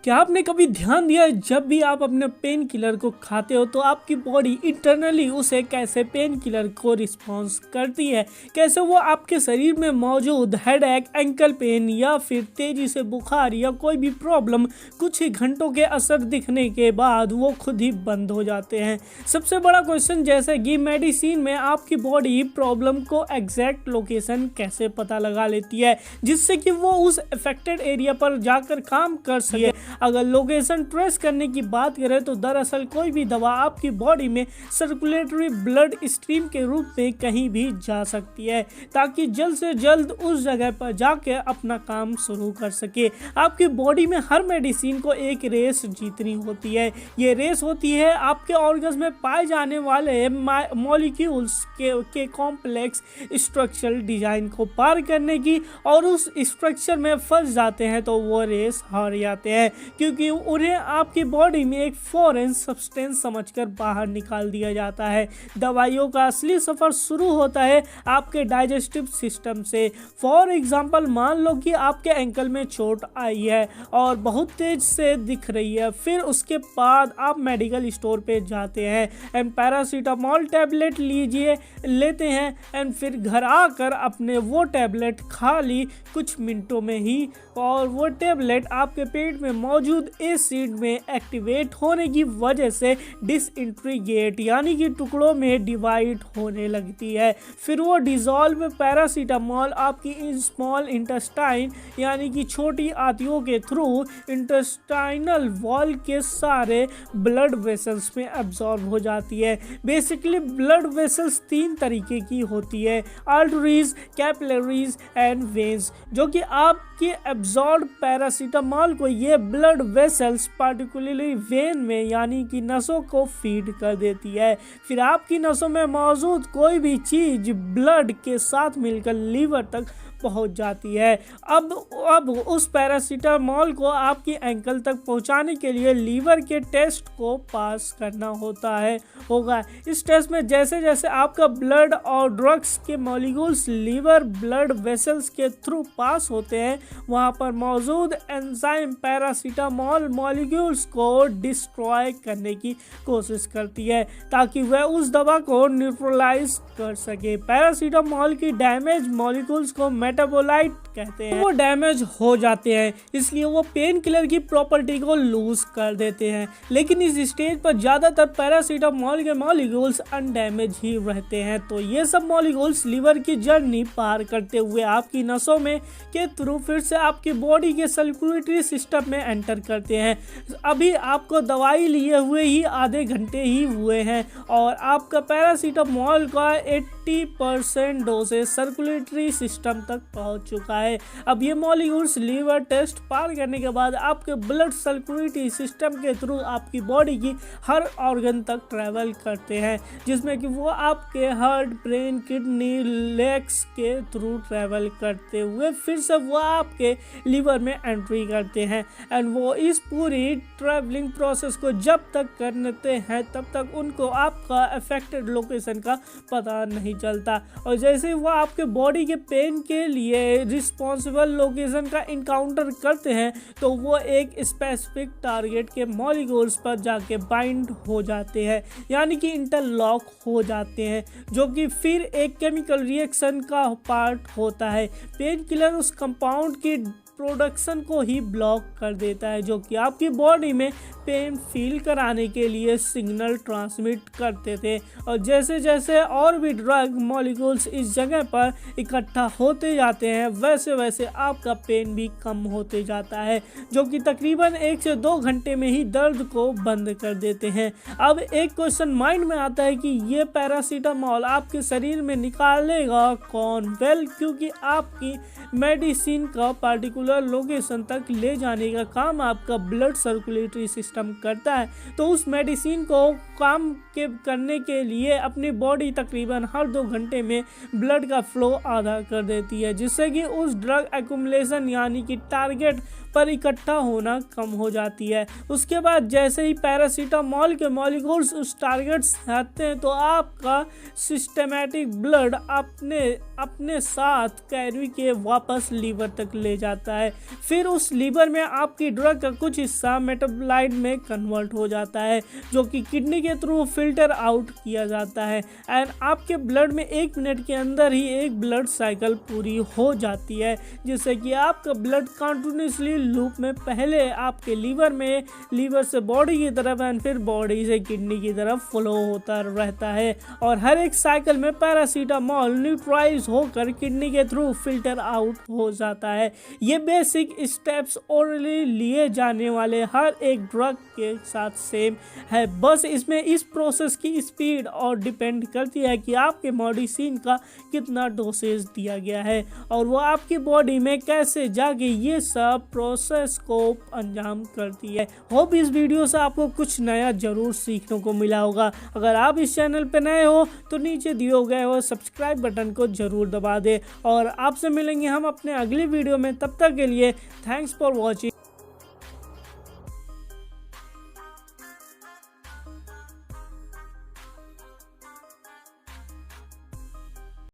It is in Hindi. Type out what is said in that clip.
क्या आपने कभी ध्यान दिया है जब भी आप अपने पेन किलर को खाते हो तो आपकी बॉडी इंटरनली उसे कैसे पेन किलर को रिस्पॉन्स करती है, कैसे वो आपके शरीर में मौजूद हेडेक, एंकल पेन या फिर तेजी से बुखार या कोई भी प्रॉब्लम कुछ ही घंटों के असर दिखने के बाद वो खुद ही बंद हो जाते हैं। सबसे बड़ा क्वेश्चन जैसे कि मेडिसिन में आपकी बॉडी प्रॉब्लम को एग्जैक्ट लोकेशन कैसे पता लगा लेती है जिससे कि वो उस अफेक्टेड एरिया पर जाकर काम कर सके। अगर लोकेशन ट्रेस करने की बात करें तो दरअसल कोई भी दवा आपकी बॉडी में सर्कुलेटरी ब्लड स्ट्रीम के रूप में कहीं भी जा सकती है ताकि जल्द से जल्द उस जगह पर जाके अपना काम शुरू कर सके। आपकी बॉडी में हर मेडिसिन को एक रेस जीतनी होती है। ये रेस होती है आपके ऑर्गन्स में पाए जाने वाले मॉलिक्यूल्स के कॉम्प्लेक्स स्ट्रक्चरल डिजाइन को पार करने की, और उस स्ट्रक्चर में फंस जाते हैं तो वो रेस हार जाते हैं क्योंकि उन्हें आपकी बॉडी में एक फॉरेन सब्सटेंस समझकर बाहर निकाल दिया जाता है। दवाइयों का असली सफर शुरू होता है आपके डाइजेस्टिव सिस्टम से। फॉर एग्जांपल मान लो कि आपके एंकल में चोट आई है और बहुत तेज से दिख रही है, फिर उसके बाद आप मेडिकल स्टोर पे जाते हैं एंड पैरासीटामोल टैबलेट लेते हैं एंड फिर घर आकर अपने वो टैबलेट खा ली कुछ मिनटों में ही, और वो टैबलेट आपके पेट में मौजूद एसिड में एक्टिवेट होने की वजह से डिसइंटीग्रेट यानी कि टुकड़ों में डिवाइड होने लगती है। फिर वो डिजॉल्व पैरासीटामोल आपकी स्मॉल इंटेस्टाइन यानी कि छोटी आंतों के थ्रू इंटेस्टाइनल वॉल के सारे ब्लड वेसल्स में एब्जॉर्ब हो जाती है। बेसिकली ब्लड वेसल्स 3 तरीके की होती है, आर्टरीज, कैपिलरीज एंड वेन्स, जो कि आपकी एब्जॉर्ब पैरासीटामोल को ये ब्लड वेसल्स पार्टिकुलरली वेन में यानी कि नसों को फीड कर देती है। फिर आपकी नसों में मौजूद कोई भी चीज ब्लड के साथ मिलकर लीवर तक पहुंच जाती है। अब उस पैरासीटामोल को आपकी एंकल तक पहुंचाने के लिए लीवर के टेस्ट को पास करना होगा। इस टेस्ट में जैसे जैसे आपका ब्लड और ड्रग्स के मॉलिक्यूल्स लीवर ब्लड वेसल्स के थ्रू पास होते हैं, वहां पर मौजूद एंजाइम पैरासीटामोल मॉलिक्यूल्स को डिस्ट्रॉय करने की कोशिश करती है ताकि वह उस दवा को न्यूट्रलाइज कर सके। पैरासीटामोल की डैमेज मॉलिक्यूल्स को मेटाबोलाइट कहते हैं। वो डैमेज हो जाते हैं इसलिए वो पेन किलर की प्रॉपर्टी को लूज कर देते हैं, लेकिन इस स्टेज पर ज्यादातर पैरासीटामोल के मॉलिक्यूल्स अनडैमेज ही रहते हैं। तो ये सब मॉलिक्यूल्स लीवर की जर्नी पार करते हुए आपकी नसों में के थ्रू फिर से आपकी बॉडी के सर्कुलेटरी सिस्टम में एंटर करते हैं। अभी आपको दवाई लिए हुए ही आधे घंटे ही हुए हैं और आपका पैरासीटामोल का 80% डोजेज सर्कुलेटरी सिस्टम तक पहुंच चुका है। अब ये मॉलिक्यूल्स लीवर टेस्ट पार करने के बाद आपके ब्लड सर्कुलेटरी सिस्टम के थ्रू आपकी बॉडी की हर ऑर्गन तक ट्रैवल करते हैं, जिसमें कि वो आपके हार्ट, ब्रेन, किडनी, लेग्स के थ्रू ट्रैवल करते हुए फिर से वो आपके लीवर में एंट्री करते हैं एंड वो इस पूरी ट्रैवलिंग प्रोसेस को जब तक करते हैं तब तक उनको आपका अफेक्टेड लोकेशन का पता नहीं चलता, और जैसे वो आपके बॉडी के पेन के लिए रिस्पॉन्सिबल लोकेशन का इनकाउंटर करते हैं तो वो एक स्पेसिफिक टारगेट के मॉलिक्यूल्स पर जाके बाइंड हो जाते हैं यानी कि इंटरलॉक हो जाते हैं, जो कि फिर एक केमिकल रिएक्शन का पार्ट होता है। पेन किलर उस कंपाउंड की प्रोडक्शन को ही ब्लॉक कर देता है जो कि आपकी बॉडी में पेन फील कराने के लिए सिग्नल ट्रांसमिट करते थे, और जैसे जैसे और भी ड्रग मॉलिक्यूल्स इस जगह पर इकट्ठा होते जाते हैं वैसे वैसे आपका पेन भी कम होते जाता है, जो कि तकरीबन 1 से 2 घंटे में ही दर्द को बंद कर देते हैं। अब एक क्वेश्चन माइंड में आता है कि ये पैरासीटामोल आपके शरीर में निकालेगा कौन? क्योंकि आपकी मेडिसिन का पार्टिकुलर लोकेशन तक ले जाने का काम आपका ब्लड सर्कुलेटरी सिस्टम करता है, तो उस मेडिसिन को काम करने के लिए अपनी बॉडी तकरीबन हर 2 घंटे में ब्लड का फ्लो आधा कर देती है, जिससे कि उस ड्रग एक्यूमुलेशन यानी कि टारगेट पर इकट्ठा होना कम हो जाती है। उसके बाद जैसे ही पैरासीटामोल के मॉलिक्यूल्स उस टारगेट से आते हैं तो आपका सिस्टमैटिक ब्लड अपने साथ कैरी के वापस लीवर तक ले जाता है। फिर उस लीवर में आपकी ड्रग का कुछ हिस्सा मेटाबोलाइट में कन्वर्ट हो जाता है, जो कि किडनी के थ्रू फिल्टर आउट किया जाता है एंड आपके ब्लड में 1 मिनट के अंदर ही एक ब्लड साइकिल पूरी हो जाती है, जिससे कि आपका ब्लड कंटिन्यूसली लूप में पहले आपके लीवर में, लीवर से बॉडी की तरफ एंड फिर बॉडी से किडनी की तरफ फ्लो होता रहता है और हर एक साइकिल में पैरासीटामोल न्यूट्रलाइज होकर किडनी के थ्रू फिल्टर आउट हो जाता है। ये बेसिक स्टेप्स ओरली लिए जाने वाले हर एक ड्रग के साथ सेम है, बस इसमें इस प्रोसेस की स्पीड और डिपेंड करती है कि आपके मेडिसिन का कितना डोसेज दिया गया है और वो आपकी बॉडी में कैसे जाके ये सब प्रोसेस को अंजाम करती है। होप इस वीडियो से आपको कुछ नया जरूर सीखने को मिला होगा। अगर आप इस चैनल पे नए हो तो नीचे दिए गए हो सब्सक्राइब बटन को जरूर दबा दे और आपसे मिलेंगे हम अपने अगले वीडियो में। तब तक के लिए थैंक्स फॉर वॉचिंग।